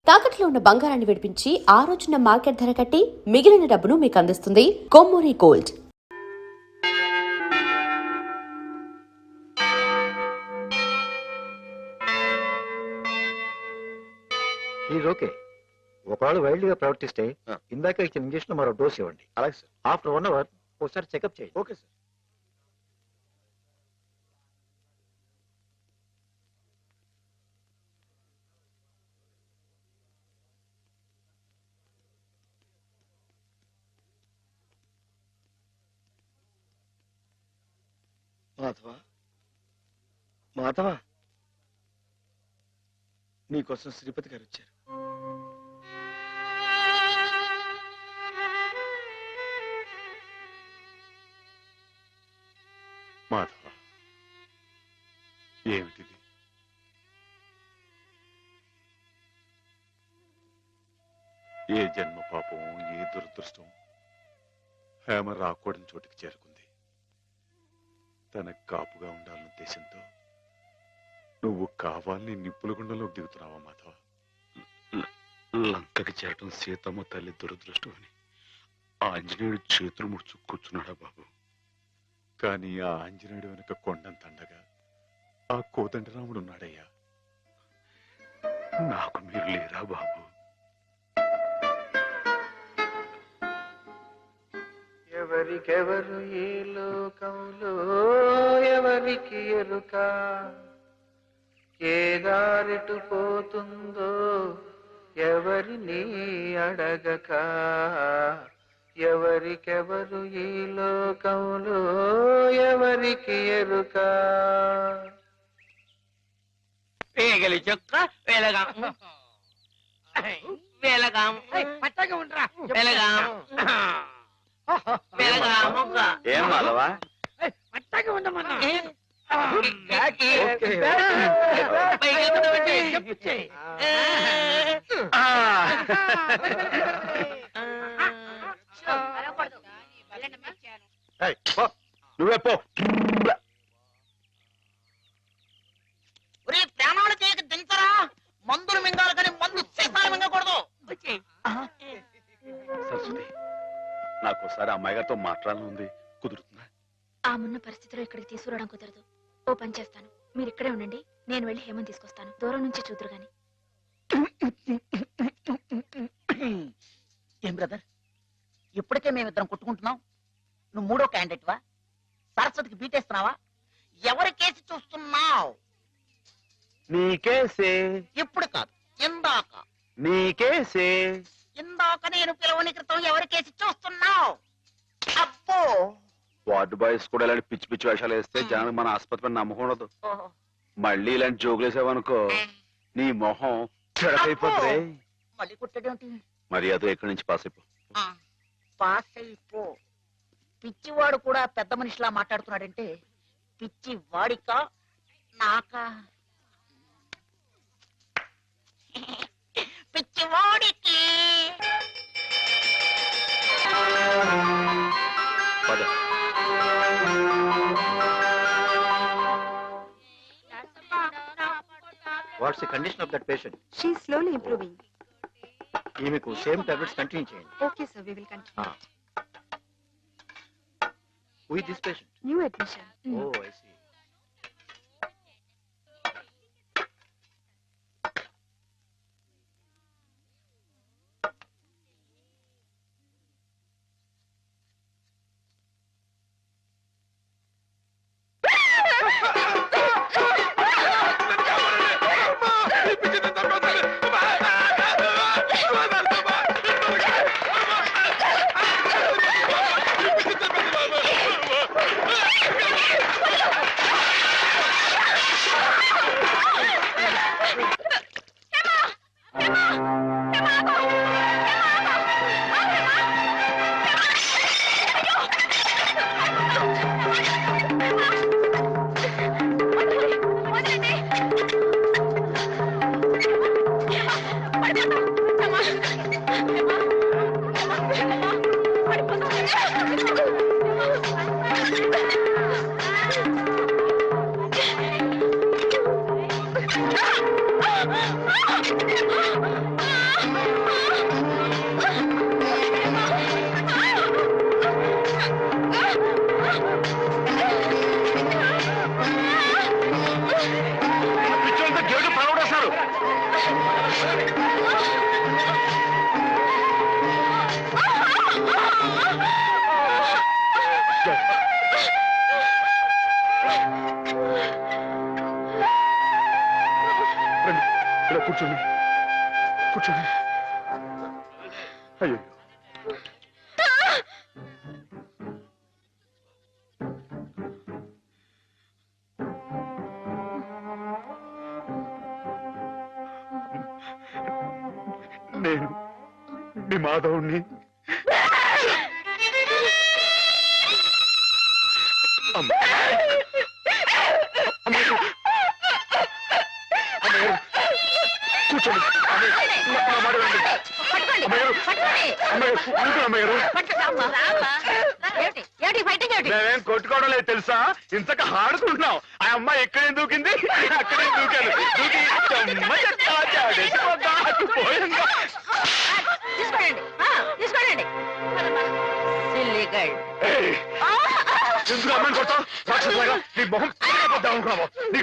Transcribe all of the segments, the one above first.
తాకట్లో ఉన్న బంగారాన్ని విడిపించి ఆ రోజున మార్కెట్ ధర కట్టి మిగిలిన డబ్బును మీకు అందిస్తుంది కొమ్మూరి గోల్డ్. ఓకే, ఒకవేళ వైల్డ్ గా ప్రవర్తిస్తే ఇందాక ఇచ్చిన ఇంజక్షన్ మరో డోస్ ఇవ్వండి. అలాగే సార్. ఆఫ్టర్ 1 అవర్ ఒకసారి చెకప్ చేయండి. Okay sir. మాధవా, మాధవా, నీకోసం శ్రీపతి గారు వచ్చారు. మాధవ, ఏమిటిది? ఏ జన్మ పాపం, ఏ దురదృష్టం హేమ రాకూడని చోటికి చేరుకుంది. తనకు కాపుగా ఉండాలన్న ఉద్దేశంతో నువ్వు కావాలని నిప్పుల గుండంలోకి దిగుతున్నావా మాధవ? లంకకి చేరటం సీతమ్మ తల్లి దురదృష్టం అని ఆంజనేయుడు చేతులు ముడుచు కూర్చున్నాడా బాబు? కానీ ఆ ఆంజనేయుడు వెనక కొండంత అండగా ఆ కోదండరాముడు ఉన్నాడయ్యా. నాకు మీరు లేరా బాబు? ఎవరికెవరు ఈ లోకంలో ఎవరికి ఎరుక, ఏ దారిటు పోతుందో ఎవరిని అడగక, ఎవరికెవరు ఈ లోకంలో ఎవరికి ఎరుక. పేగలి చొక్క వెలగాం వెలగాం పచ్చగా ఉండరా వెలగాం వెలగాం ఏం మాధవా? పచ్చగా ఉండమన్నా నువ్వే పో. ప్రాణాలు చేయక దించరా, మందులు మింగాలి కానీ మందు సీసాలు మింగకూడదు. సరస్వతి, నాకు ఒకసారి అమ్మాయి గారితో మాట్లాడాలని ఉంది, కుదురుతుందా? ఆ మున్న పరిస్థితిలో ఇక్కడికి తీసుకురావడం కుదరదు. ఓ పని చేస్తాను, మీరు ఇక్కడే ఉండండి, నేను వెళ్ళి హేమని తీసుకొస్తాను. దూరం నుంచి చూదురు గాని. ఏం బ్రదర్, ఇప్పటికే మేమిద్దరం కొట్టుకుంటున్నాం, నువ్వు మూడో క్యాండిడేట్ వా? సరస్వతికి బీటేస్తున్నావా? ఎవరి కేసు చూస్తున్నావు? నీకేసే. ఇప్పుడు కాదు, ఇందాక. నీకేసే. ఇందాక నేను పిలవని క్రితం ఎవరి కేసు చూస్తున్నావు? అబ్బో, వార్డు బాయ్స్ కూడా ఇలాంటి పిచ్చి పిచ్చి వేషాలు వేస్తే జనానికి మన ఆసుపత్రి నమ్మకం ఉండదు. మళ్ళీ ఇలాంటి జోకులు వేసావనుకో నీ మొహం చెడకైపోతుంది. మళ్ళీ కుట్టడేంటి? మర్యాద ఎక్కడి నుంచి పాస్ అయిపో. పాస్ అయిపో. పిచ్చివాడు కూడా పెద్ద మనిషిలా మాట్లాడుతున్నాడంటే పిచ్చి వాడికా నాకా? పిచ్చివాడికి. What's the condition of that patient? She is slowly improving. ఈమెకు సేమ్ టాబ్లెట్స్ కంటిన్యూ చేయండి. Okay, sir, we will continue. Who is this patient? New admission. Oh, I see. రండి, ఇలా కూర్చోండి కూర్చోండి. అయ్యో నేను మీ మాధవుణ్ణి. అమ్మ. అమ్మగారు. అమ్మగారు. కూర్చోండి. నా మాట వినండి. అమ్మగారు. అమ్మగారు. ఊరుకోండి అమ్మగారు. మేమేం కొట్టుకోవడం లేదు తెలుసా, ఇంతక ఆడుకుంటున్నాం. ఆ అమ్మాయి ఎక్కడే దూకింది, అక్కడే దూకాను. దూకి చెమ్మ చెత్తా చాడేసి వద్దాకు పోయిందా. ఏయ్, ఎందుకు అమ్మాయిని కొడతావు? రాక్షసులాగా నీ మొహం పీకపోద్దాం అనుకున్నావు. నీ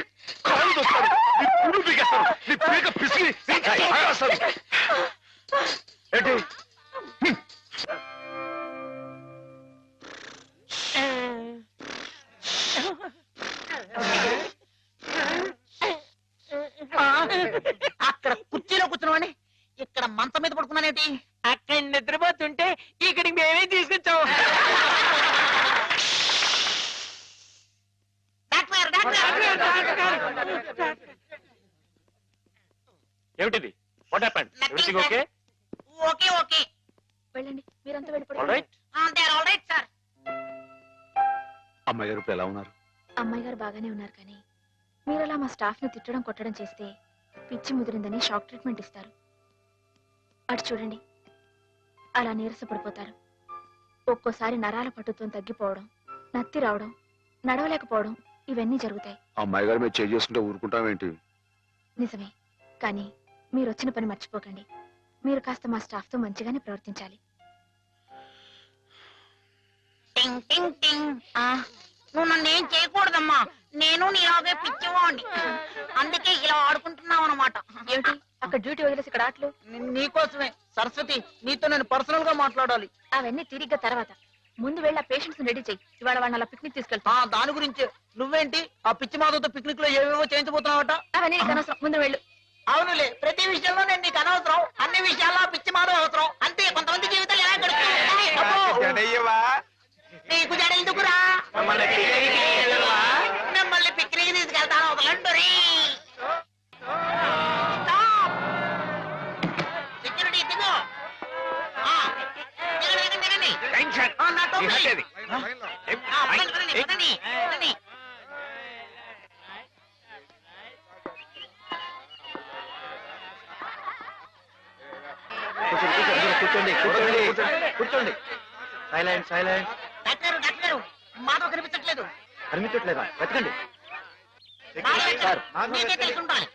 కాళ్ళు దొక్కుతాను, నీ పుళ్ళు పీకేస్తాను, నీ పీక పిసికి నీ పారేస్తాను. ఏంటి? అక్కడ కుర్చీలో కూర్చున్నామని ఇక్కడ మంచం మీద పడుకున్నానేంటి? అక్కడ నిద్రపోతుంటే ఇక్కడికి మేమే తీసుకొచ్చాం. Doctor, doctor. ఏమిటిది? What happened? Everything okay? Okay okay. వెళ్ళండి, మీరంతా వెళ్ళిపోండి. All right. All right sir. అమ్మాయి గారు ఇప్పుడు ఎలా ఉన్నారు? అమ్మాయి గారు బాగానే ఉన్నారు, కానీ మీరు అలా మా స్టాఫ్ ని తిట్టడం కొట్టడం చేస్తే పిచ్చి ముదిరిందని షాక్ ట్రీట్మెంట్ ఇస్తారు. అటు చూడండి, అలా నీరసపడిపోతారు. ఒక్కోసారి నరాల పట్టుత్వం తగ్గిపోవడం, నత్తి రావడం, నడవలేకపోవడం, ఇవన్నీ జరుగుతాయి. అమ్మాయి గారు మీరు చేంజ్ చేసుకుంటే ఊరుకుంటామేంటి? నిజమే, కానీ మీరు వచ్చిన పని మర్చిపోకండి. మీరు కాస్త మా స్టాఫ్ తో మంచిగానే ప్రవర్తించాలి. టింగ్ టింగ్ టింగ్. నువ్వు నన్ను ఏం చేయకూడదమ్మా, నేను నీలాగే పిచ్చివాణ్ణి. అందుకే ఇలా ఆడుకుంటున్నావు అనమాట. ఏమిటి అక్కడ డ్యూటీ వదిలేసి ఇక్కడ ఆటలు? నీకోసమే సరస్వతి, నీతో నేను పర్సనల్ గా మాట్లాడాలి. అవన్నీ తిరిగ్గా తర్వాత. ముందు వెళ్ళి ఆ పేషెంట్స్ రెడీ చెయ్యి. ఇవాళ వాళ్ళని అలా పిక్నిక్ తీసుకెళ్తా. దాని గురించి నువ్వేంటి ఆ పిచ్చి మాధవతో పిక్నిక్ లో ఏవేవో చేయించబోతున్నావట? అవన్నీ నీకు అనవసరం, ముందు వెళ్ళు. అవునులే, ప్రతి విషయంలో నేను నీకు అనవసరం, అన్ని విషయాల్లో పిచ్చి మాధవ అవసరం. అంతే, కొంతమంది జీవితాలు ఎలా గడుపుతాయి. నీకు జడ ఎందుకురా? మిమ్మల్ని పిక్నిక్ తీసుకెళ్తాను, వదలండి. సెక్యూరిటీ దిగు. దిగండి, దిగండి. నా టోపీ. పదండి, పదండి, పదండి, పదండి. కూర్చోండి కూర్చోండి కూర్చోండి. Silent silent. డాక్టర్ గారు, మాధవ్ కనిపించట్లేదు. కనిపించట్లేదా? వెతకండి. సార్, మీకే తెలుసుండాలి.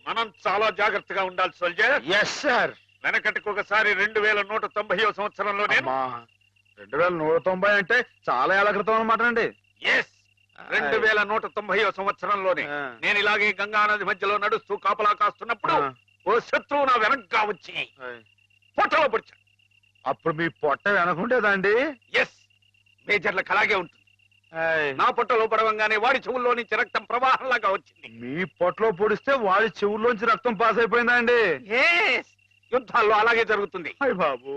మనం చాలా జాగ్రత్తగా ఉండాలి సోల్జర్. Yes sir. వెనకటికి ఒకసారి 2190వ సంవత్సరంలో నేను 2190 అంటే చాలా ఏళ్ల క్రితం అనమాట అండి. ఎస్ 2190వ సంవత్సరంలోనే నేను ఇలాగే గంగా నది మధ్యలో నడుస్తూ కాపలా కాస్తున్నప్పుడు ఓ శత్రువు నా వెనక్గా వచ్చి పొట్టలో పొడిచాడు. అప్పుడు మీ పొట్ట వెనకుండేదండి? ఎస్, మేజర్లకు అలాగే ఉంటుంది. నా పొట్టలో పడవంగానే వాడి చెవుల్లో నుంచి రక్తం ప్రవాహంలాగా వచ్చింది. మీ పొట్టలో పొడిస్తే వాడి చెవుల్లోంచి రక్తం పాస్ అయిపోయిందా అండి? యుద్ధాల్లో అలాగే జరుగుతుంది. బాబు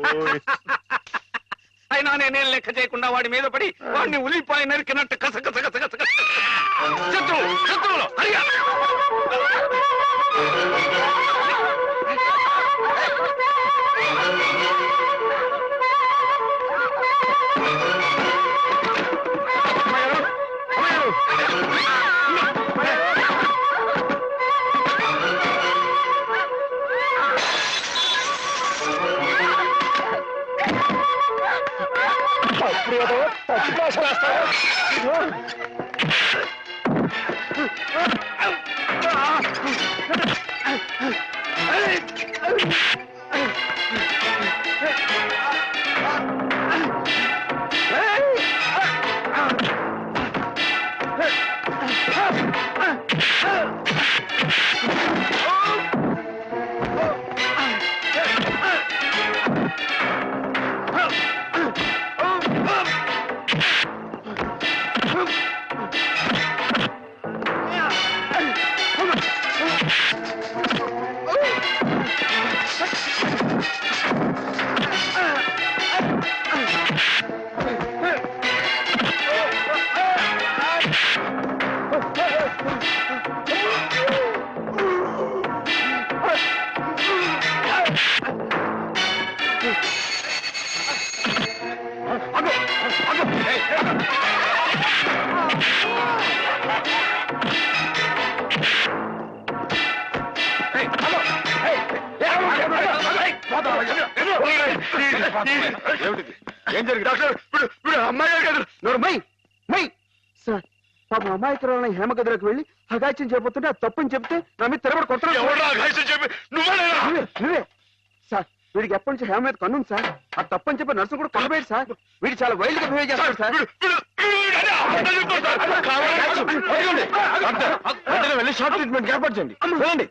అయినా నేనేం లెక్క చేయకుండా వాడి మీద పడి వాడిని ఉల్లిపాయ నరికినట్టు కస శత్రువులు హరియా. ఏమిటిది? ఏం జరిగింది డాక్టర్? అమ్మాయి గారు కాదు నోర్మై మై సార్ పాపం అమాయకురాలని హేమ గదిలోకి వెళ్ళి అగాచ్యం చేయబోతుంటే అది తప్పని చెప్తే నా మీద తిరగబడి ఎవరు అఘాయిత్యం చెప్పి నువ్వేనా? నువ్వే సార్ వీడికి ఎప్పటి నుంచి హేమ మీద కన్నుంది సార్ అది తప్పని చెప్పి నర్సు కూడా కొనబోయేది సార్ వీడు చాలా వైల్డ్ గా బిహేవ్ చేస్తాడు సార్ వెళ్ళి షార్ట్ ట్రీట్మెంట్ ఏర్పాటు చేయండి చూడండి.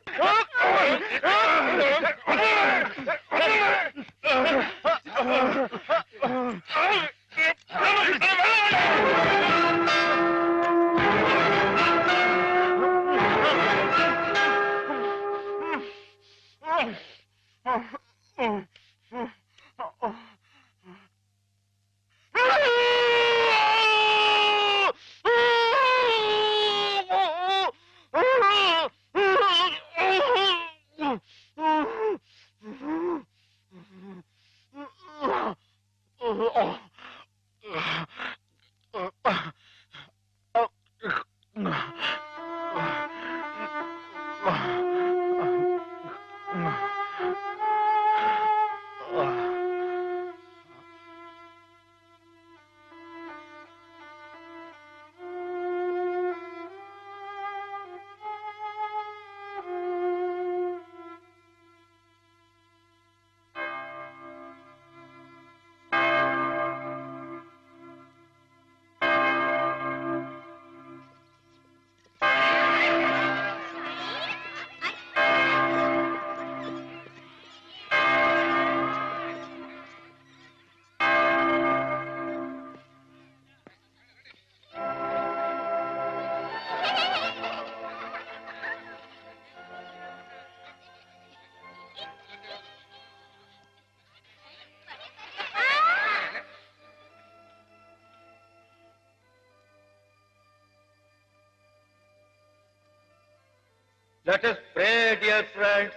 Let us pray, dear friends.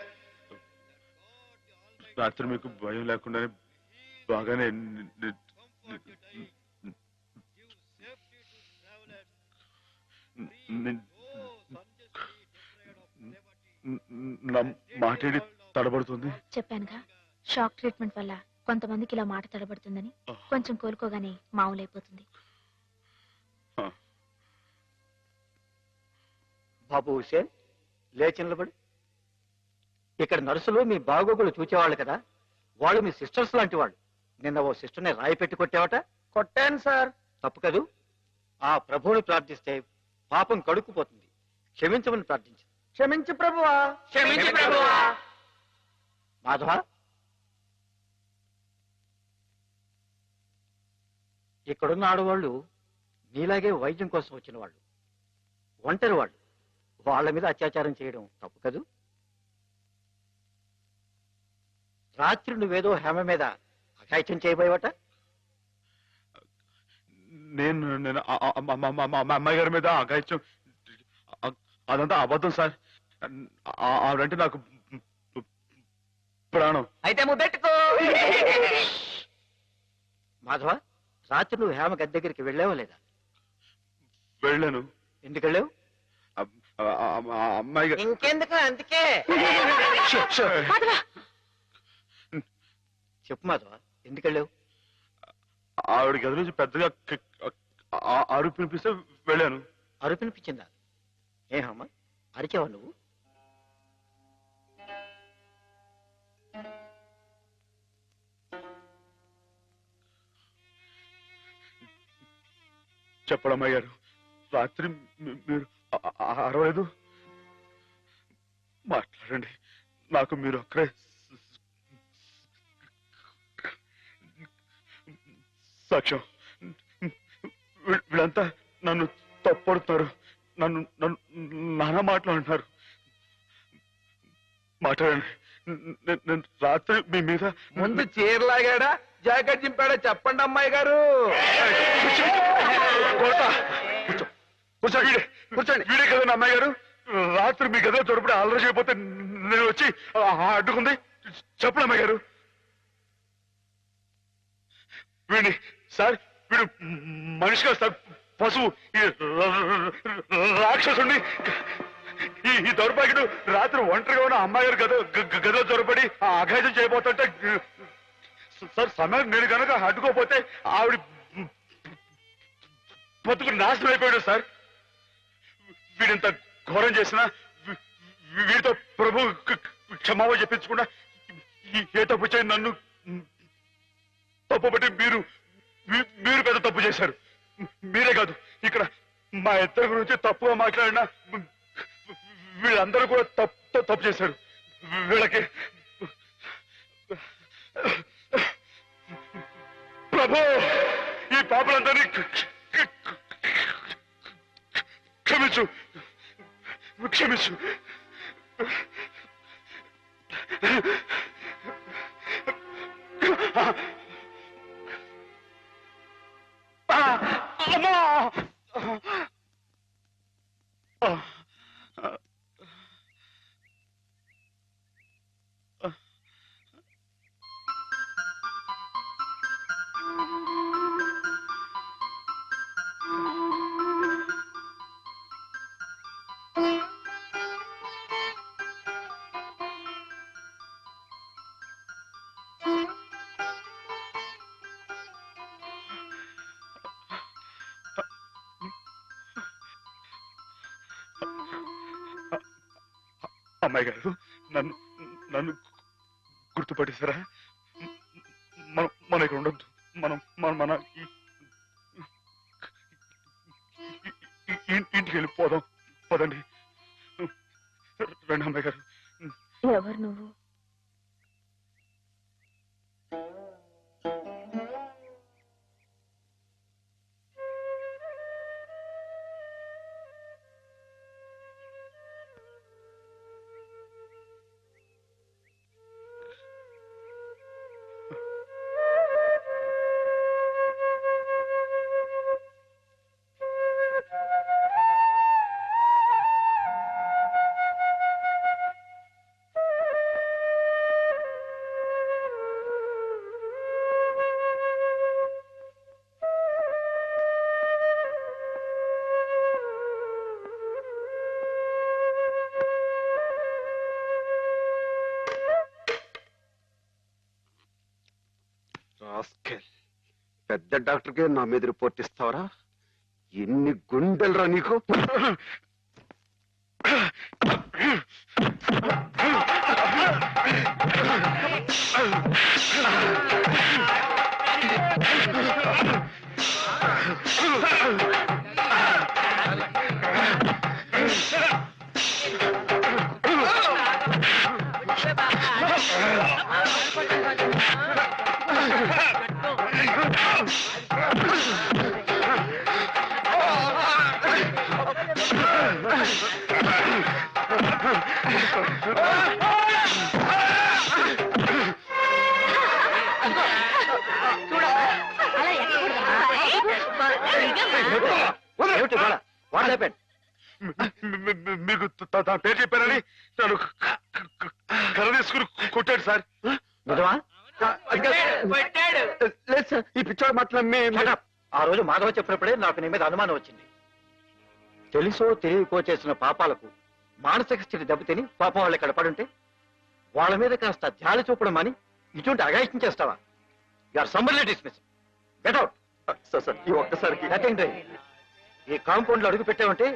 రాత్రి మీకు భయం లేకుండానే బాగానే నా మాటేడి తడబడుతుంది. చెప్పానుగా షాక్ ట్రీట్మెంట్ వల్ల కొంతమందికి ఇలా మాట తడబడుతుందని. కొంచెం కోలుకోగానే మామూలైపోతుంది. బాబు హుసేన్ లేచి నిలబడి. ఇక్కడ నర్సులు మీ బాగోగులు చూచేవాళ్ళు కదా, వాళ్ళు మీ సిస్టర్స్ లాంటి వాళ్ళు. నిన్న ఓ సిస్టర్ని రాయి పెట్టి కొట్టావట. కొట్టాను సార్. తప్పు కదూ. ఆ ప్రభువుని ప్రార్థిస్తే పాపం కడుక్కుపోతుంది. క్షమించమని ప్రార్థించు. క్షమించు ప్రభువా. క్షమించు ప్రభువా. మాధవ, ఇక్కడున్న ఆడవాళ్ళు నీలాగే వైద్యం కోసం వచ్చిన వాళ్ళు, ఒంటరి వాళ్ళు. వాళ్ళ మీద అత్యాచారం చేయడం తప్పు కదూ. రాత్రి నువ్వేదో హేమ మీద అఘాయిత్యం చేయబోయేవట. నేను అమ్మాయి గారి మీద అఘాయిత్యం అదంతా అబద్ధం సార్. ఆవిడంటే నాకు ప్రాణం. అయితే ముద్దెట్టుకో. మాధవ, రాత్రి నువ్వు హేమ గది దగ్గరికి వెళ్ళావా లేదా? వెళ్ళాను. ఎందుకు వెళ్ళావు? అమ్మాయి గారు ఇంకెందుకు, అందుకే. చెప్పు మాధవ, ఎందుకు వెళ్ళావు? ఆవిడ గది నుంచి పెద్దగా అరుపు వినిపిస్తే వెళ్ళాను. అరుపినిపించిందా? ఏమమ్మా అరిచావా నువ్వు? చెప్పడమ్మయ్య గారు, రాత్రి మీరు అరవలేదు. మాట్లాడండి, నాకు మీరు అక్కడే సాక్ష్యం. వీళ్ళంతా నన్ను తప్పడుతున్నారు, నన్ను నన్ను నానా మాట్లాడుతున్నారు. మాట్లాడండి. నేను రాత్రి మీ మీద ముందు చీరలాగాడా జాకెట్ చింపాడా చెప్పండి అమ్మాయి గారు. కూర్చోండి. వీడే కదండి అమ్మాయి గారు, రాత్రి మీ గదిలో చొరపడి అల్లరి చేయకపోతే నేను వచ్చి అడ్డుకుంది. చెప్పండి అమ్మాయి గారు. వీడిని సార్, వీడు మనిషి కాదు సార్, పశువు. ఈ రాక్షసుని, ఈ దౌర్భాగ్యుడు రాత్రి ఒంటరిగా ఉన్న అమ్మాయి గారు గదిలో చొరపడి అఘాయితం చేయబోతుంటే సార్, సమయం నేను కనుక అడ్డుకోపోతే ఆవిడ బతుకు నాశనం అయిపోయాడు సార్. వీడింత ఘోరం చేసినా వీడితో ప్రభు క్షమాపణ చెప్పించకుండా ఏ తప్పు చేయండి నన్ను తప్పుబట్టి మీరు పెద్ద తప్పు చేశారు. మీరే కాదు, ఇక్కడ మా ఇద్దరి గురించి తప్పుగా మాట్లాడినా వీళ్ళందరూ కూడా తప్పు చేశారు. వీళ్ళకి ప్రభు ఈ పాపలందరినీ క్షమించు, క్షమించు. అమ్మా! అమ్మాయి గారు, నన్ను గుర్తుపట్టేశారా? మన ఇక్కడ ఉండొద్దు, మన ఇంటికి వెళ్ళిపోదాం. పదండి, రండి అమ్మాయి గారు. ఎవరు నువ్వు? పెద్ద డాక్టర్కే నా మీద రిపోర్ట్ ఇస్తావరా? ఎన్ని గుండెలరా నీకు? మీకు తన పేరు చెప్పారని నన్ను కర్ర తీసుకుని కొట్టాడు సార్. నిజమా? లేదు సార్, ఈ పిచ్చోడు మాట్లాడి ఆ రోజు మాధవ చెప్పినప్పుడే నాకు నీ మీద అనుమానం వచ్చింది. తెలుసో తెలియకో చేసిన పాపాలకు మానసిక స్థితి దెబ్బతిని పాపం వాళ్ళు ఇక్కడ పడుంటే వాళ్ళ మీద కాస్త జాలి చూపడం అని ఇటువంటి అఘాయిత్యం చేస్తావా? You are summarily dismiss. Get out. Sir sir ఈ ఒక్కసారికి నథింగ్ ఈ కాంపౌండ్ లో అడుగు పెట్టామంటే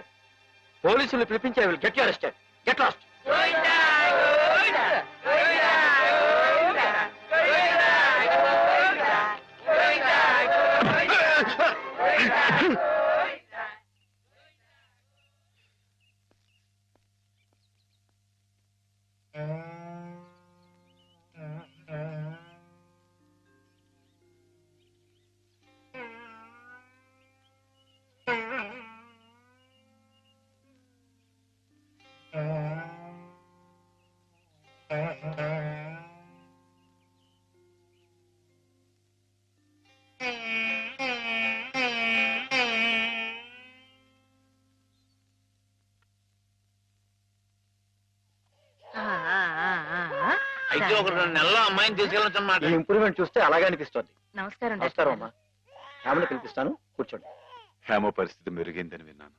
పోలీసులు పిలిపించి I will get you arrested. Get lost. అయితే ఒక 2 నెలల్లో అమ్మాయిని తీసుకెళ్ళొచ్చన్నమాట. ఈ ఇంప్రూవ్మెంట్ చూస్తే అలాగే అనిపిస్తోంది. నమస్కారం నమస్కారం అమ్మా. ఆమెను పిలిపిస్తాను, కూర్చోండి. హేమ పరిస్థితి మెరుగైందని విన్నాను.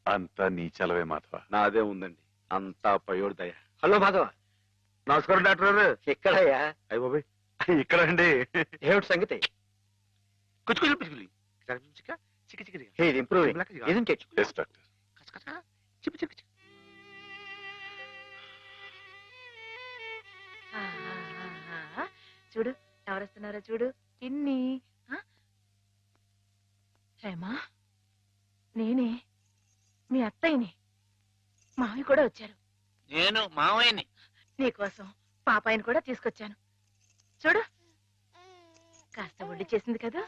అంతా నీ చలవే మాధవ. నాదే ఉందండి, అంతా పయోడు దయ. హలో మాధవ. నమస్కారం డాక్టర్ గారు. ఎక్కడయ్యా? అయ్య బాబాయ్, ఇక్కడ అండి. ఏమిటి సంగతి? కుచ్చుకులు పిచ్చుకులు చిక్కి చిక్కి he improving isn't it? Yes doctor. చెప్పు చెప్పు చెప్పు. చూడు ఎవరొస్తున్నారో చూడు. పిన్ని. హేమా, నేనే మీ అత్తయ్యని. మావి కూడా వచ్చారు. నేను మావయ్యని. నీకోసం పాపాయిని కూడా తీసుకొచ్చాను. చూడు, కాస్త ఒళ్ళు చేసింది కదా.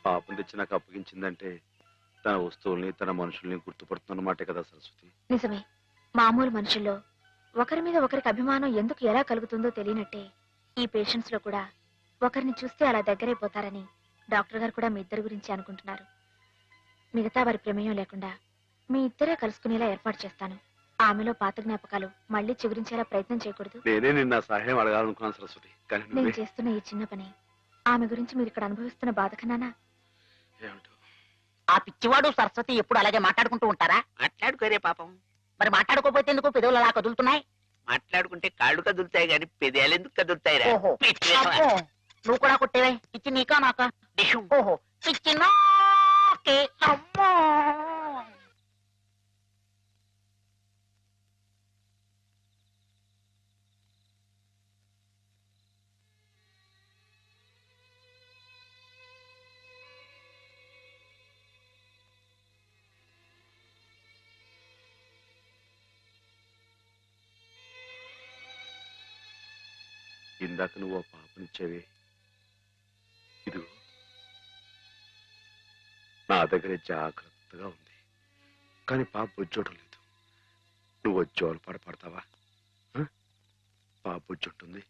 పాపం తెచ్చి నాకు అప్పగించిందంటే తన వస్తువుల్ని తన మనుషుల్ని గుర్తుపడుతున్నమాటే కదా సరస్వతి. నిజమే. మామూలు మనుషుల్లో ఒకరి మీద ఒకరికి అభిమానం ఎందుకు ఎలా కలుగుతుందో తెలియనట్టే ఈ పేషెంట్స్ లో కూడా ఒకరిని చూస్తే అలా దగ్గరైపోతారని డాక్టర్ గారు కూడా మీ ఇద్దరి గురించి అనుకుంటున్నారు. మిగతా వారి ప్రమేయం లేకుండా మీ ఇద్దరే కలుసుకునేలా ఏర్పాటు చేస్తాను. ఆమెలో పాత జ్ఞాపకాలు మళ్ళీ చిగురించేలా ప్రయత్నం చేయకూడదు. నేనే నిన్న సహాయం అడగాలనుకున్నాను సరస్వతి, కానీ నేను నువ్వే. చేస్తున్న ఈ చిన్న పని ఆమె గురించి మీరు ఇక్కడ అనుభవిస్తున్న బాధ కన్నానా? ఏమంటావు? ఆ పిచ్చివాడు సరస్వతి ఎప్పుడు అలాగే మాట్లాడుకుంటూ ఉంటారా? మాట్లాడుకోరే పాపం. మరి మాట్లాడుకోపోతే ఎందుకు పెదవులు అలా కదులుతున్నాయి? మాట్లాడుకుంటే కాళ్ళు కదులుతాయి కానీ పెదాలు ఎందుకు కదులుతాయి? ఓహో. అబ్బో, నువ్వు కూడా కొట్టేవే. పిచ్చి నీకా నాకా? ఓహో, పిచ్చి నాకే. అమ్మో. ఇందాక నువ్వు ఆ పాపనిచ్చేవే, ఇది నా దగ్గర జాగ్రత్తగా ఉంది. కానీ పాప బొజ్జోటం లేదు. నువ్వు జోలు పడతావా? పాప బొజ్జుంటుంది.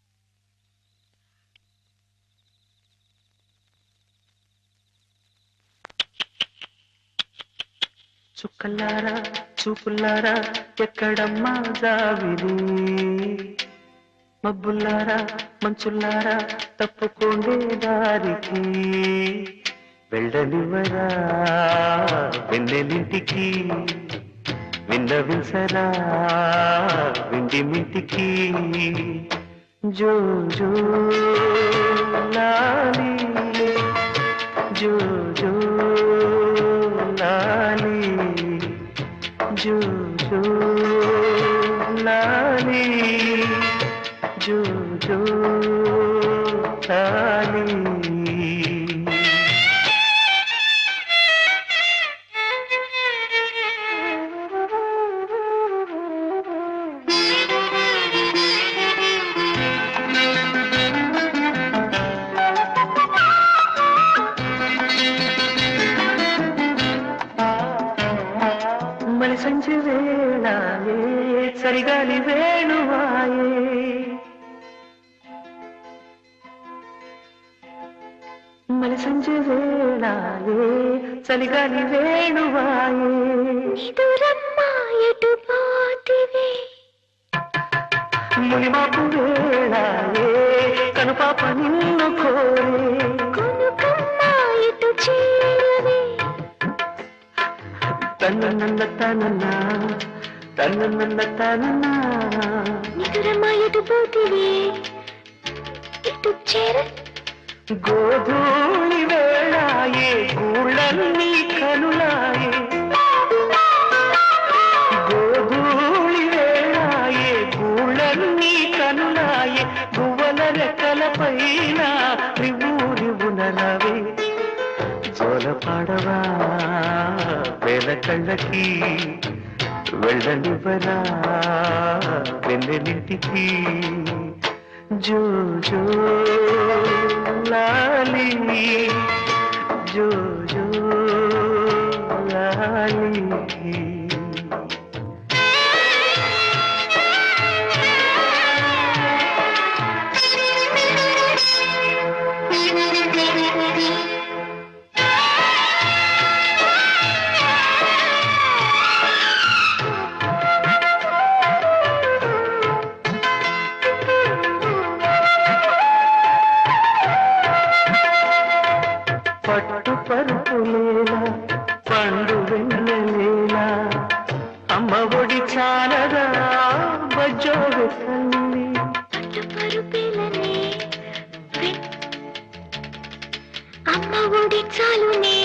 చుక్కలారా చూపులారా ఎక్కడమ్మా జావిరి, మబ్బులారా మంచులారా తప్పుకోండే దారికి, వెళ్ళనివరా వెన్నెలింటికి, విన్నవించరా విండి మింటికి. జో జో లాలి, జో జో లాలి, జో జో లాలి, జో జో లాలి. చలిగాలి వేణువాయే మన సంజೆ వేళాయే చలిగాలి వేణువాయే ఎటు పోతివే మునిమాపు వేళాయే కనుపాప నిన్ను కోరే కొనుకమ్మ ఎటు చేరవే తనన్న నిదురమ్మ ఎటు పోతివే ఎటు చేర గోధూళి వేళాయే గూళ్ళన్నీ కనులాయే గోధూళి వేళాయే గూళ్ళన్నీ కనులాయే గువ్వల రెక్కల పైన రివ్వున రవే జోల పాడవా వేల కళ్ళకి వెళ్ళనివ్వరా వెన్నెలింటికి జో జో లాలి జో జో లాలి పట్టు పరుపులేలా పండు వెన్నెలేలా అమ్మ ఒడి చాలదా బజ్జో తల్లి పరుపేలనే అమ్మ ఒడి చాలునే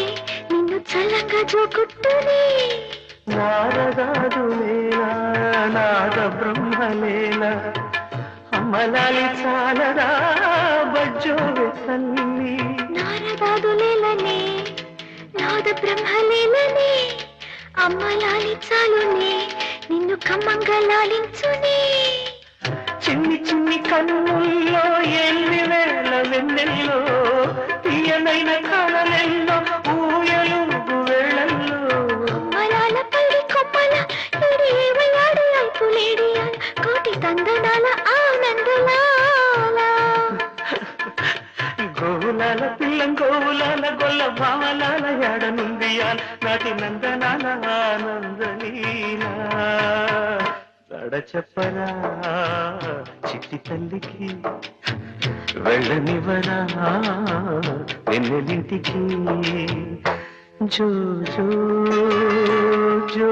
నిన్ను చల్లగా జోకుట్టునే నారదాదులేలా నాద బ్రహ్మలేలా అమ్మలాలి చాలదా బజ్జో తల్లి నారదాదులేలనే నాద బ్రహ్మలేలనే అమ్మ లాలించాలునే నిన్ను కమ్మంగా లాలించునే చిన్ని చిన్ని కన్నుల్లో ఎన్ని వేల వెన్నెల్లో తీయనైన కళలెల్లో ఊయలుగు వేళల్లో అమ్మలాల పల్లి కొమ్మల ఇడేవయాడి అల్పులేడియా కోటి తందనాల ఆనందలాల గోవులాల పిల్లం గోవులాల గొల్ల భావలాల ఎడనుందియాల నాటి నందనాల ఆనందలీలా దడ చెప్పరా చిట్టి తల్లికి వెళ్ళనివరా వెన్నెలింటికి జో జో జో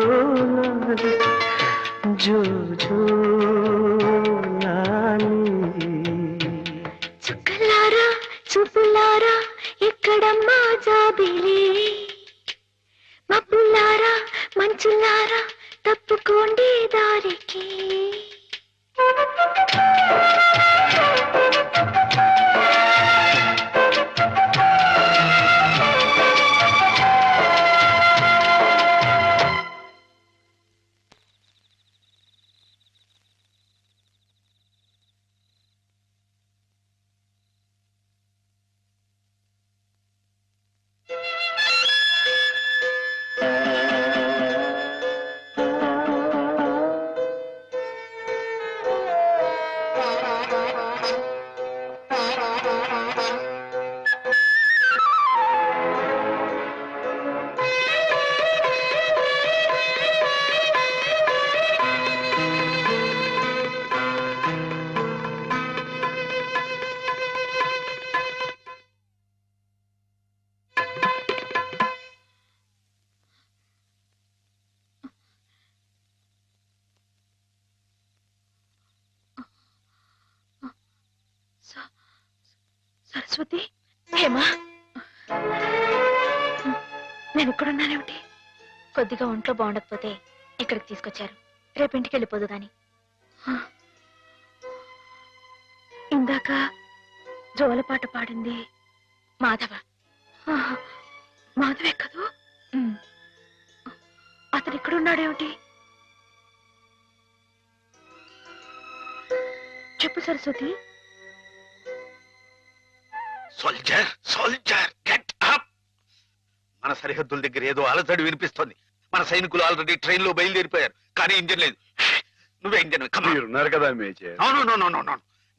లాలి, జో జో లాలి. చుక్కలారా చూపులారా ఎక్కడమ్మా జాబిలి మబ్బులారా మంచులారా తప్పుకోండి దారికి సరస్వతి హేమా నేను ఇక్కడున్నానేమిటి కొద్దిగా ఒంట్లో బాగుండకపోతే ఇక్కడికి తీసుకొచ్చారు రేపు ఇంటికి వెళ్ళిపోదు గాని ఇందాక జోలపాట పాడింది మాధవ మాధవే కదూ అతను ఇక్కడున్నాడేమిటి చెప్పు Saraswati soldier soldier get up. మన సరిహద్దుల దగ్గర ఏదో అలజడి వినిపిస్తోంది. మన సైనికులు ఆల్రెడీ ట్రైన్ లో బయలుదేరిపోయారు, కానీ ఇంజన్ లేదు. నువ్వే ఇంజన్ మీరున్నారు కదా మేజర్. అవును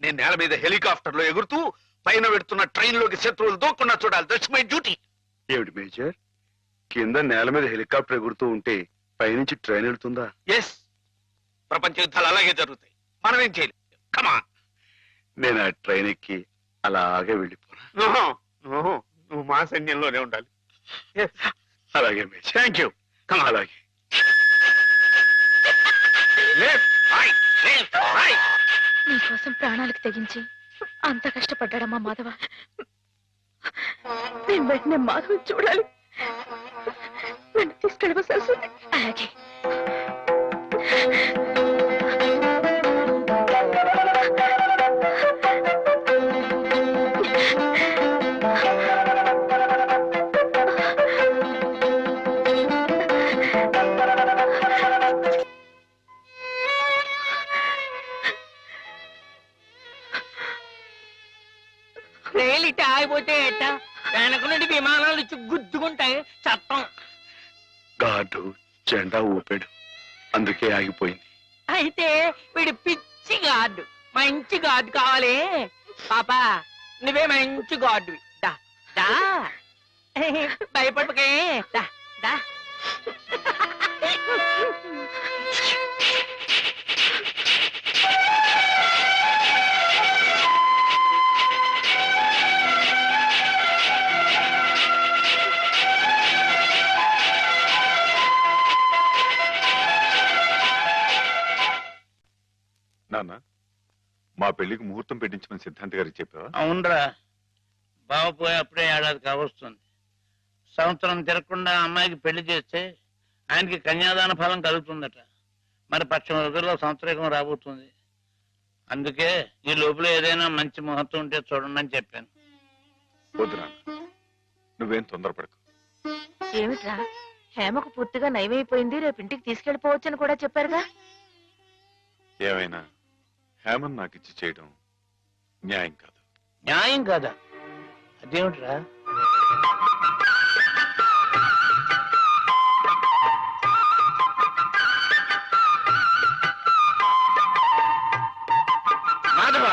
నేను నేల మీద హెలికాప్టర్ లో ఎగురుతూ పైన పెడుతున్న ట్రైన్ లోకి శత్రువులు దూకుండా చూడాలి. That's my duty. ఏమిటి మేజర్, కింద నేల మీద హెలికాప్టర్ ఎగురుతూ ఉంటే పైనుంచి ట్రైన్ వెళ్తుందా? ఎస్, ప్రపంచ యుద్ధాలు అలాగే జరుగుతాయి. మనం ఏం చేయలేం. కమాన్. నేను ఆ ట్రైన్ ఎక్కి అలాగే వెళ్ళిపోనా? నువ్వు మా సైన్యంలోనే ఉండాలి. అలాగే మేజర్. Thank you. అలాగే. నీకోసం ప్రాణాలకు తెగించి అంత కష్టపడ్డాడమ్మా మాధవ. నేను వెంటనే మాధవ చూడాలి. నన్ను తీసుకెళ్ళవ సరస్వతి. అలాగే. రైలు ఇట్ట ఆగిపోతే ఎట్ట? వెనక నుండి విమానాలు వచ్చి గుద్దుకుంటాయి. చట్టం. గార్డు జెండా ఊపాడు, అందుకే ఆగిపోయింది. అయితే వీడు పిచ్చి గార్డు. మంచి గార్డు కావాలి. పాపా నువ్వే మంచి గార్డు. దా దా భయపడకే. దా దా. నాన్న, మా పెళ్లికి ముహూర్తం పెట్టించమని సిద్ధాంత్ గారికి చెప్పావా? అవునరా, బావ పోయి అప్పుడే ఏడాది కావస్తుంది. సంవత్సరం తిరగకుండా అమ్మాయికి పెళ్లి చేస్తే ఆయనకి కన్యాదాన ఫలం కలుగుతుందట. మరి పక్షం రోజుల్లో సంవత్సరం రాబోతుంది. అందుకే ఈ లోపల ఏదైనా మంచి ముహూర్తం ఉంటే చూడండి అని చెప్పాను. వద్దు నాన్న, నువ్వేం తొందరపడకు. ఏమిట్రా, హేమకు పూర్తిగా నయమైపోయింది, రేపు ఇంటికి తీసుకెళ్లిపోవచ్చని కూడా చెప్పారుగా. ఏమైనా హేమన్ నాకు ఇచ్చి చేయడం న్యాయం కాదు. న్యాయం కాదా? అదేమిట్రా? మాధవ,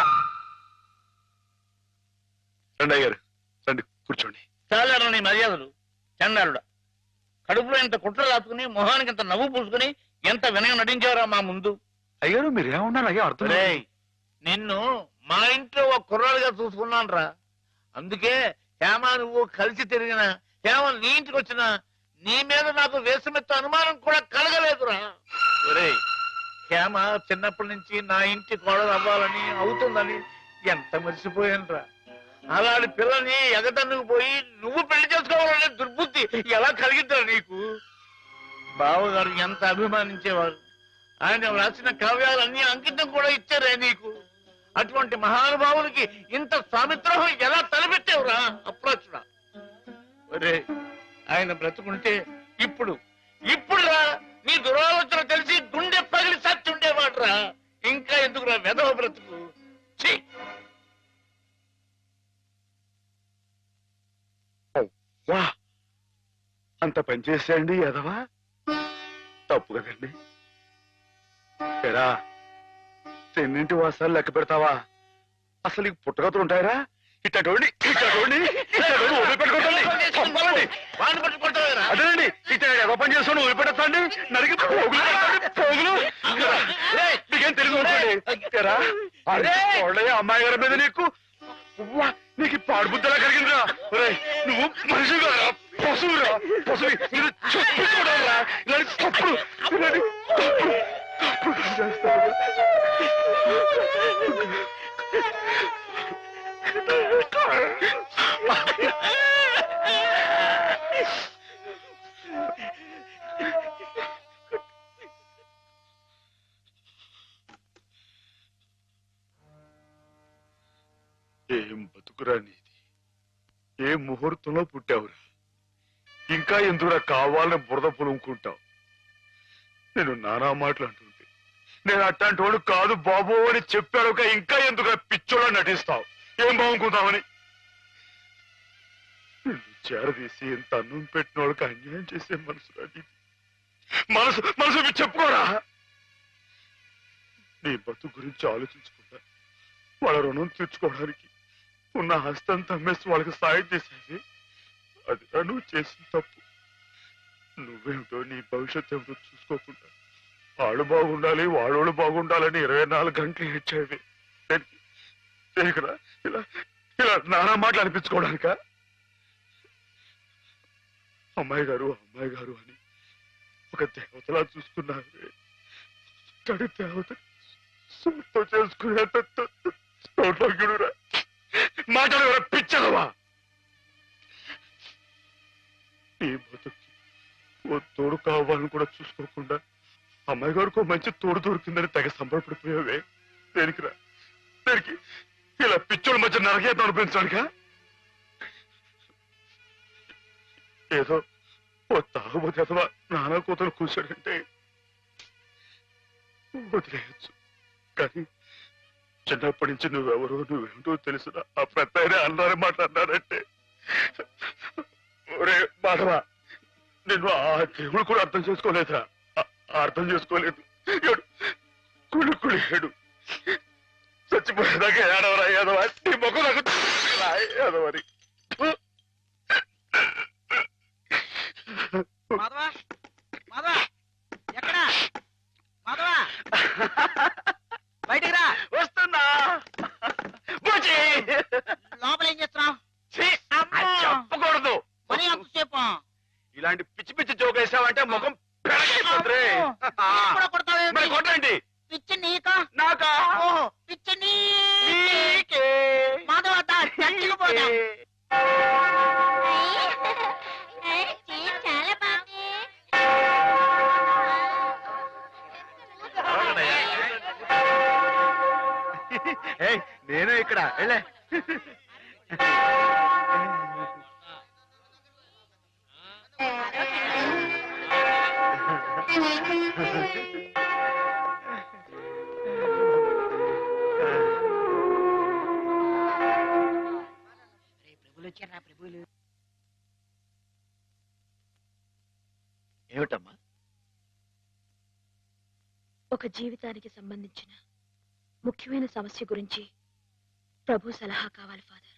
రండి అయ్యారు, రండి కూర్చోండి. చాలారా నీ మర్యాదలు. చండాలుడా, కడుపులో ఇంత కుట్ర రాసుకుని మొహానికి ఇంత నవ్వు పూసుకుని ఎంత వినయం నటించారా మా ముందు. అయ్యారు మీరేమన్నారు అయ్యా అర్థం? నిన్ను మా ఇంట్లో ఒక కుర్రాడుగా చూసుకున్నాను రా. అందుకే హేమ నువ్వు కలిసి తిరిగినా, హేమ నీ ఇంటికి వచ్చినా నీ మీద నాకు వేసమెత్త అనుమానం కూడా కలగలేదురా. ఒరేయ్, హేమ చిన్నప్పటి నుంచి నా ఇంటి కోడలు అవ్వాలని అవుతుందని ఎంత మర్చిపోయాను రా. అలాంటి పిల్లని ఎగతన్నుకు పోయి నువ్వు పెళ్లి చేసుకోవాలనే దుర్బుద్ధి ఎలా కలిగిద్దా నీకు? బావగారు ఎంత అభిమానించేవారు. ఆయన రాసిన కావ్యాలన్నీ అంకితం కూడా ఇచ్చారే నీకు. అటువంటి మహానుభావునికి ఇంత స్వామిత్రోహం ఎలా తలపెట్టావురా అప్రాచుడా? ఒరే, ఆయన బ్రతుకుంటే ఇప్పుడురా నీ దురాలోచన తెలిసి గుండె పగిలి సచ్చి ఉండేవాడురా. ఇంకా ఎందుకురా వెధవ బ్రతుకు? ఛీ! వా, అంత పనిచేసేయండి ఎదవా, తప్పు కదండి. ఎరా, తెన్నింటి వాసాలు లెక్క పెడతావా? అసలు ఈ పుట్టగతులు ఉంటాయరా? ఇట్టండి అదేనండి, ఇట్ట ఏదో పని చేసుకుని ఊరిపెడతాండి, నరికి పోగులు. నీకేం తెలుగు అమ్మాయి గారి మీద నీకు పాడుబుద్ధలా కలిగిందిరా. నువ్వు మనిషి కాదురా, పశువురా, పశువు. చెప్పుకోవడారా ఇలాంటి తప్పుడు చేస్తారు. ఏం బతుకురా నీది? ఏ ముహూర్తంలో పుట్టావురా? ఇంకా ఎందుకురా కావాలని బురద పులుముకుంటావు? నేను నానా మాటలు అంటుంటే నేను అట్లాంటి వాడు కాదు బాబు అని చెప్పాడు. ఇంకా ఎందుకు పిచ్చోళ్ళ నటిస్తావు? ఏం బాగుంకుందామని నిన్ను చేరదీసి ఇంత అన్నం పెట్టిన వాళ్ళకి అన్యాయం చేసే మనసు మనసు చెప్పుకోరా. నీ బతుకు గురించి ఆలోచించకుండా వాళ్ళ రుణం తీర్చుకోవడానికి ఉన్న హస్తం అమ్మేసి వాళ్ళకి సాయం చేసేది అది నువ్వు చేసిన తప్పు. నువ్వేమిటో నీ భవిష్యత్తు ఏమిటో చూసుకోకుండా వాడు బాగుండాలి వాడోళ్ళు బాగుండాలని 24 గంటలు ఇచ్చేది ఇలా ఇలా నానా మాటలు అనిపించుకోవడానిక? అమ్మాయి గారు అని ఒక దేవతలా చూసుకున్నారు. తడి దేవత సొంతం చేసుకునేంత చోట్లోకిడురా మాటలు ఎవరో పిచ్చదవా? ఈ బతుకి ఓ తోడు కావాలని కూడా చూసుకోకుండా అమ్మాయి గారికి మంచి తోడు దొరికిందని తెగ సంబరపడిపోయావే. దేనికిరా? దేనికి? ఇలా పిచ్చోళ్ళ మధ్య నరకేతం అనిపించడానికా? ఏదో ఓ తాగుబోతే అథవా నానా కూతురు కూర్చోడంటే వదిలేయచ్చు, కానీ చిన్నప్పటి నుంచి నువ్వెవరో నువ్వేమిటో తెలిసిన ఆ పెద్ద అన్నారే మాట్లాడినాడంటే ఒరే మాధవా, నిన్ను ఆ దేవుడు కూడా అర్థం చేసుకోలేదురా. అర్థం చేసుకోలేదు. కుళ్ళు చచ్చిపోయేదాకా ఏడవరా ఏదవా? నీ మొక్క నాకు ఏదవరి. మాధవా మాధవా ఎక్కడా? మాధవా బయటికి రా. వస్తున్నా. లోపల ఏం చేస్తున్నావు? చెప్పకూడదు. మరి అంతసేపు ఇలాంటి పిచ్చి పిచ్చి జోక్ వేసావంటే ముఖం పెరగైపోతుంది. మరి కొట్టండి. పిచ్చి నీకా నాకా? ఓహో పిచ్చి నీకే. మాధవ చచ్చిపోతా. చాలా బాగుంది. నేను ఇక్కడ వెళ్ళే. ప్రభులు వచ్చారా? ప్రభులు ఏమిటమ్మా? ఒక జీవితానికి సంబంధించిన ముఖ్యమైన సమస్య గురించి ప్రభు సలహా కావాలి ఫాదర్.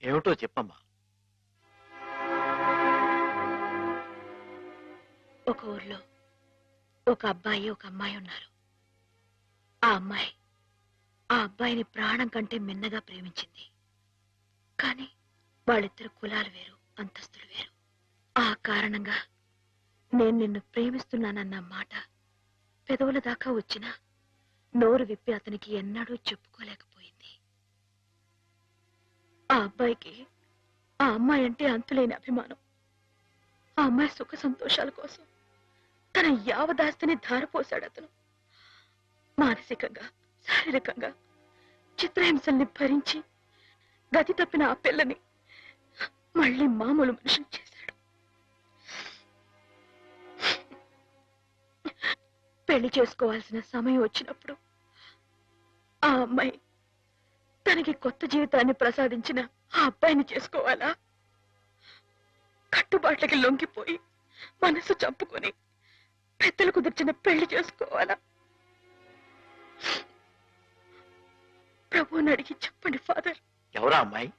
ఏమిటో చెప్పమ్మా. ఒక ఊర్లో ఒక అబ్బాయి ఒక అమ్మాయి ఉన్నారు. ఆ అమ్మాయి ఆ అబ్బాయిని ప్రాణం కంటే మిన్నగా ప్రేమించింది. కానీ వాళ్ళిద్దరు కులాలు వేరు, అంతస్తులు వేరు. ఆ కారణంగా నేను నిన్ను ప్రేమిస్తున్నానన్న మాట పెదవుల దాకా వచ్చినా నోరు విప్పి అతనికి ఎన్నడూ చెప్పుకోలేకపోయింది. ఆ అబ్బాయికి ఆ అమ్మాయి అంటే అంతులేని అభిమానం. ఆ అమ్మాయి సుఖ సంతోషాల కోసం తన యావదాస్తిని ధారపోశాడు అతను. మానసికంగా శారీరకంగా చిత్రహింసల్ని భరించి గతి తప్పిన ఆ పిల్లని మళ్ళీ మామూలు మనిషిని చేశాడు. పెళ్లి చేసుకోవాల్సిన సమయం వచ్చినప్పుడు ఆ అమ్మాయి తనకి కొత్త జీవితాన్ని ప్రసాదించిన ఆ అబ్బాయిని చేసుకోవాలా? కట్టుబాట్లకి లొంగిపోయి మనసు చంపుకొని పెద్దలు కుదిర్చిన పెళ్లి చేసుకోవాలా? ప్రభువుని అడిగి చెప్పండి ఫాదర్. ఎవరా అమ్మాయి?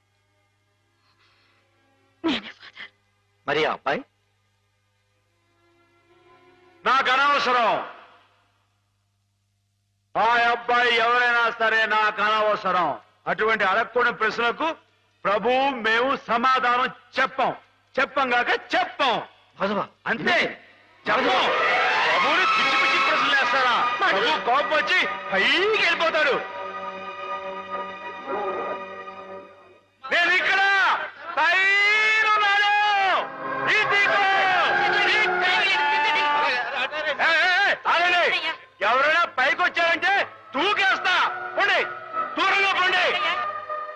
నేనే ఫాదర్. మరి ఆ అబ్బాయి? నాకు అనవసరం. ఆ అబ్బాయి ఎవరైనా సరే నాకు అనవసరం. అటువంటి అడగకూడని ప్రశ్నలకు ప్రభు మేము సమాధానం చెప్పంగాక చెప్పం. అంతే చెప్పం. ప్రభుని పిచ్చి పిచ్చి ప్రశ్నలు వేస్తారా? ప్రభు కోపం వచ్చి పైకి వెళ్ళిపోతాడు. నేను ఇక్కడ పైనున్నాను. ఎవరైనా పైకి వచ్చారంటే తూకేస్తా. పండి దూరంగా పండి.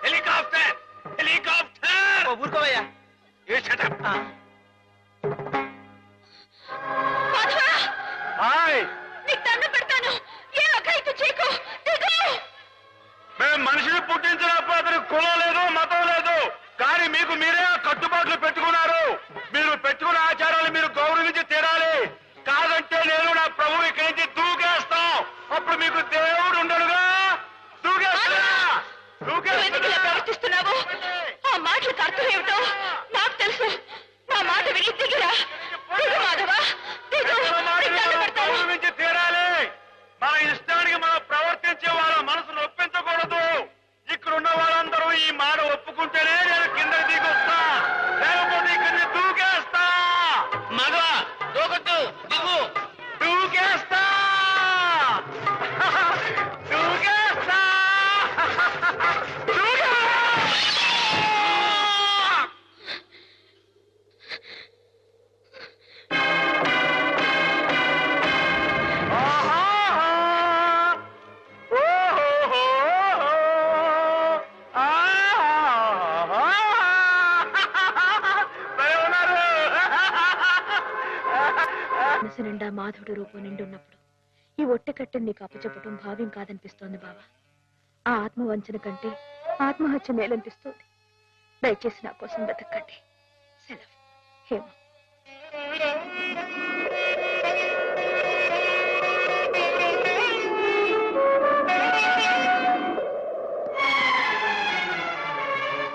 Helicopter helicopter. ఊరుకోవయ్యా. మేము మనిషిని పుట్టించినప్పుడు అతనికి కులం లేదు, మతం లేదు. కానీ మీకు మీరే కట్టుబాట్లు పెట్టుకున్నారు. మీరు పెట్టుకున్న ఆచారాలు మీరు గౌరవించి తీరాలి. కాదంటే నేను నా ప్రభు ఇక్కడి నుంచి దూకేస్తాం. అప్పుడు మీకు దేవుడు ఉండడు. ఏమిటో నాకు తెలుసు. నా మాట విని దిగిరా. దిగు మాధవ, దిగు. గౌరవించి తీరాలి. మన ఇష్టానికి మనం ప్రవర్తించే వాళ్ళ మనసు నొప్పించకూడదు. ఇక్కడున్న వాళ్ళందరూ ఈ మాట ఒప్పుకుంటేనే నేను కిందకి దిగొస్తా, లేకపోతే ఇక్కడిని దూకేస్తా. మగ దూకొద్దు, దిగు. దూకేస్తా దూకేస్తా మనసు నిండా మాధవుడు రూపం నిండున్నప్పుడు ఈ ఒట్టె కట్టెని నీకు అప్పచెప్పటం భావ్యం కాదనిపిస్తోంది బావా. ఆ ఆత్మవంచన కంటే ఆత్మహత్య మేలనిపిస్తోంది. దయచేసి నా కోసం బతకండి. సెలవు. హేమ.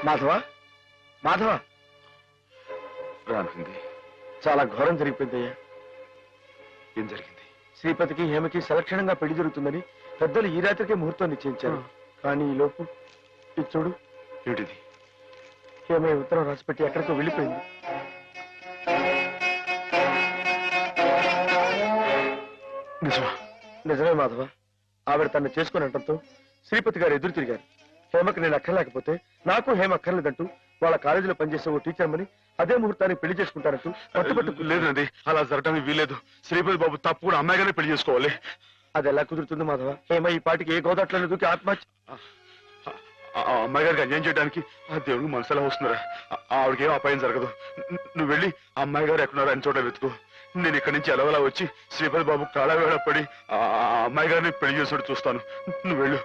మాధవ, మాధవ, రానుంది. చాలా ఘోరం జరిగిపోయిందయ్యా. ఏం జరిగింది? శ్రీపతికి హేమకి సలక్షణంగా పెళ్లి జరుగుతుందని పెద్దలు ఈ రాత్రికే ముహూర్తం నిశ్చయించారు. కానీ ఈ లోపు ఇది చూడు. ఏమిటిది? హేమ ఈ ఉత్తరం రాసిపెట్టి ఎక్కడికో వెళ్ళిపోయింది. నిజమా? నిజమే మాధవ. ఆవిడ తను చేసుకుని అనడంతో శ్రీపతి గారు ఎదురు తిరిగారు. హేమకి నేను అక్కర్లేకపోతే నాకు హేమ అక్కర్లేదంటూ వాళ్ళ కాలేజీలో పనిచేసే ఓ టీచర్మని అదే ముహూర్తానికి పెళ్లి చేసుకుంటారంటూ పట్టుబట్టు. లేదండి, అలా జరగడానికి వీలేదు. శ్రీపతి బాబు తప్పు కూడా అమ్మాయిగానే పెళ్లి చేసుకోవాలి. అది ఎలా కుదురుతుంది మాధవ? హేమ ఈ పాటికి ఏ గోదాట్లను దూకి ఆత్మహత్య. ఆ అమ్మాయి గారికి అన్యాయం చేయడానికి ఆ దేవుడికి మనసు ఎలా వస్తున్నారా? ఆవిడకి ఏం అపాయం జరగదు. నువ్వు వెళ్ళి ఆ అమ్మాయి గారు ఎక్కడున్నారో అని చోట వెతుకు. నేను ఇక్కడి నుంచి ఎలవలా వచ్చి శ్రీపతి బాబు కాళవేళ పడి ఆ అమ్మాయి గారిని పెళ్లి చేసుకుంటూ చూస్తాను. నువ్వు వెళ్ళు.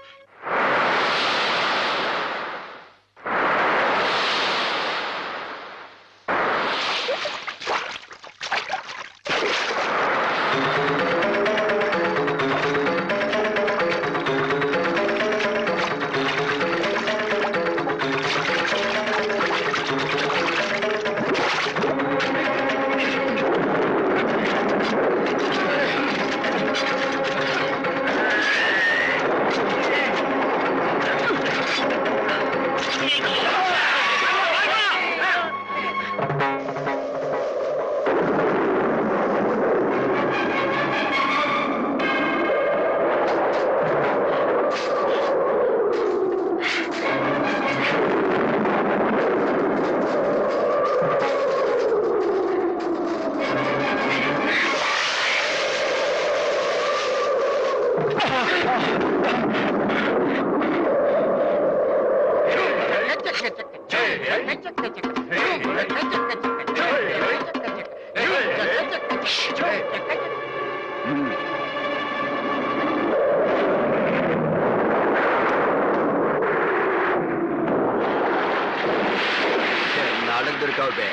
నాలుగు దొరికావు బే.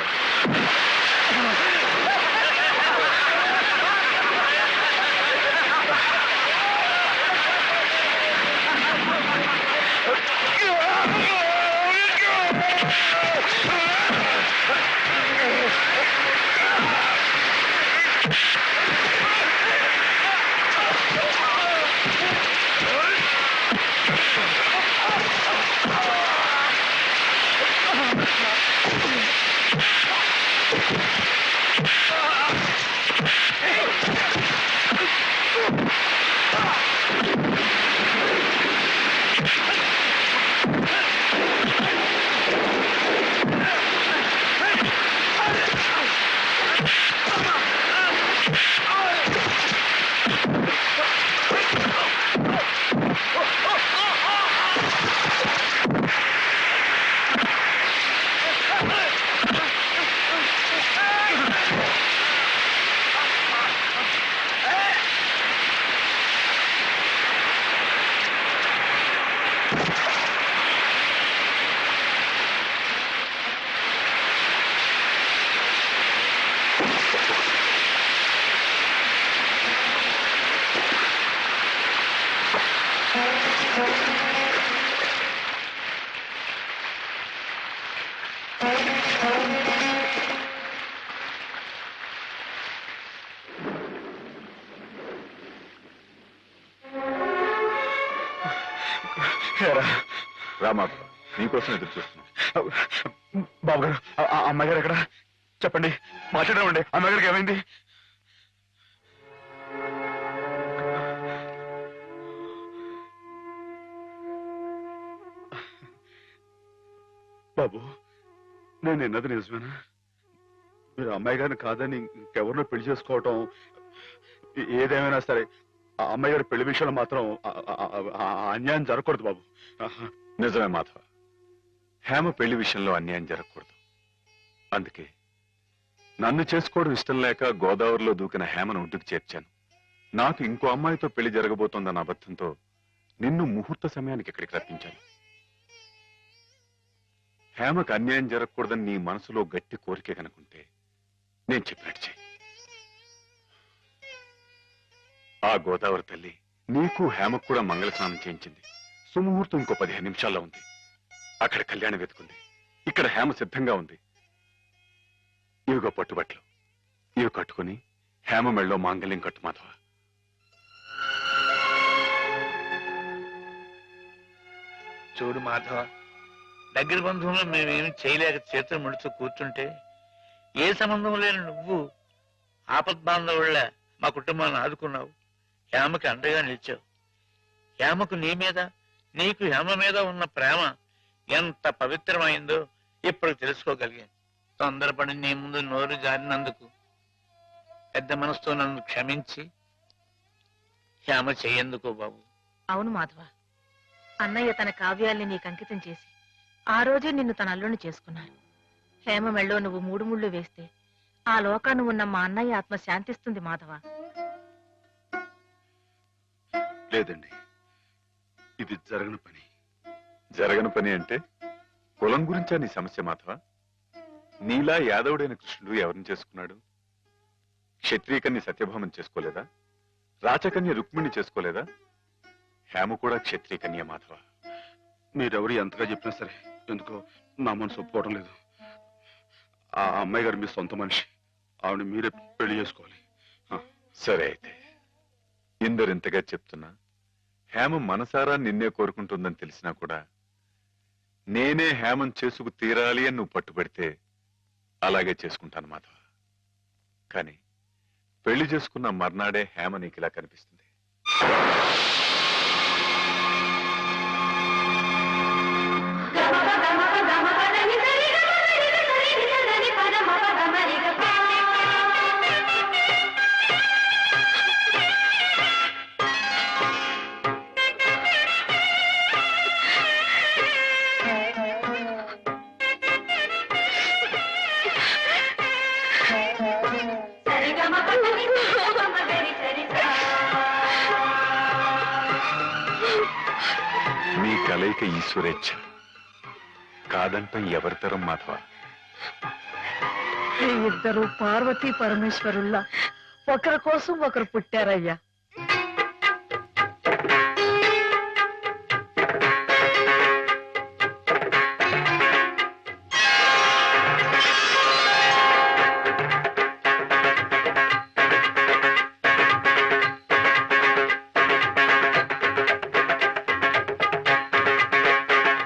రామాకు నీకోసం ఎదురు చూస్తున్నాను. బాబు గారు ఆ అమ్మాయి గారు ఎక్కడ చెప్పండి, మాట్లాడమండి. అమ్మాయి గారికి ఏమైంది? బాబు, నేను విన్నది నిజమేనా? మీరు అమ్మాయి గారిని కాదని ఇంకెవరినో పెళ్లి చేసుకోవటం, ఏదేమైనా సరే ఆ అమ్మాయి గారి పెళ్లి విషయంలో మాత్రం అన్యాయం జరగకూడదు బాబు. నిజమే మాధవ, హేమ పెళ్లి విషయంలో అన్యాయం జరగకూడదు. అందుకే నన్ను చేసుకోవడం ఇష్టం లేక గోదావరిలో దూకిన హేమను ఒడ్డుకు చేర్చాను. నాకు ఇంకో అమ్మాయితో పెళ్లి జరగబోతోందన్న అబద్ధంతో నిన్ను ముహూర్త సమయానికి ఇక్కడికి రప్పించాను. హేమకు అన్యాయం జరగకూడదని నీ మనసులో గట్టి కోరిక కనుకుంటే నేను చెప్పినట్టు చెయ్యి. ఆ గోదావరి తల్లి నీకు హేమకు కూడా మంగళ స్నానం చేయించింది. సుముహూర్తం ఇంకో 15 నిమిషాల్లో ఉంది. అక్కడ కళ్యాణం వెతుకుంది, ఇక్కడ హేమ సిద్ధంగా ఉంది. ఇవిగో పట్టుబట్లు, ఇవి కట్టుకుని హేమ మెళ్ళలో మాంగళ్యం కట్టు మాధవ. చూడు మాధవ, దగ్గర బంధువులు మేమేమి చేయలేక చేతులు ముడుచు కూర్చుంటే ఏ సంబంధం లేని నువ్వు ఆపద్బాంధవుళ్ళ మా కుటుంబాన్ని ఆదుకున్నావు. హేమకి అండగా నిలిచావు. హేమకు నీ మీద, నీకు హేమ మీద ఉన్న ప్రేమ ఎంత పవిత్రమైందో ఇప్పుడు తెలుసుకోగలిగాను. తొందరపడి నీ ముందు నోరు జారినందుకు పెద్ద మనసుతో నన్ను క్షమించి హేమ చెయ్యేందుకు బాబు. అవును మాధవ, అన్నయ్య తన కావ్యాల్ని నీకు అంకితం చేసి ఆ రోజే నిన్ను తన అల్లుని చేసుకున్నారు. హేమ మెళ్ళో నువ్వు 3 ముళ్ళు వేస్తే ఆ లోకాన్ని ఉన్న మా అన్నయ్య ఆత్మ శాంతిస్తుంది మాధవ. లేదండి, ఇది జరగని పని. జరగని పని అంటే కులం గురించా నీ సమస్య మాధవ? నీలా యాదవుడైన కృష్ణుడు ఎవరిని చేసుకున్నాడు? క్షత్రియకన్య సత్యభామని చేసుకోలేదా? రాచకన్య రుక్మిణి చేసుకోలేదా? హేమ కూడా క్షత్రియకన్య మాధవ. మీరెవరు ఎంతగా చెప్పినా సరే ఎందుకో నా మనసు ఒప్పుకోవడం లేదు. ఆ అమ్మాయి గారు మీ సొంత మనిషి, ఆవిడ మీరే పెళ్లి చేసుకోవాలి. సరే అయితే, ఇందరింతగా చెప్తున్నా హేమ మనసారా నిన్నే కోరుకుంటుందని తెలిసినా కూడా నేనే హేమం చేసుకు తీరాలి అని నువ్వు పట్టుబడితే అలాగే చేసుకుంటాను మాధవ. కానీ పెళ్లి చేసుకున్న మర్నాడే హేమ నీకు ఇలా కనిపిస్తుంది. మీ కలయిక ఈశ్వరేచ్ఛ, కాదంటే ఎవరితరం మాధవ? ఇద్దరు పార్వతీ పరమేశ్వరుల్లా ఒకరి కోసం ఒకరు పుట్టారయ్యా.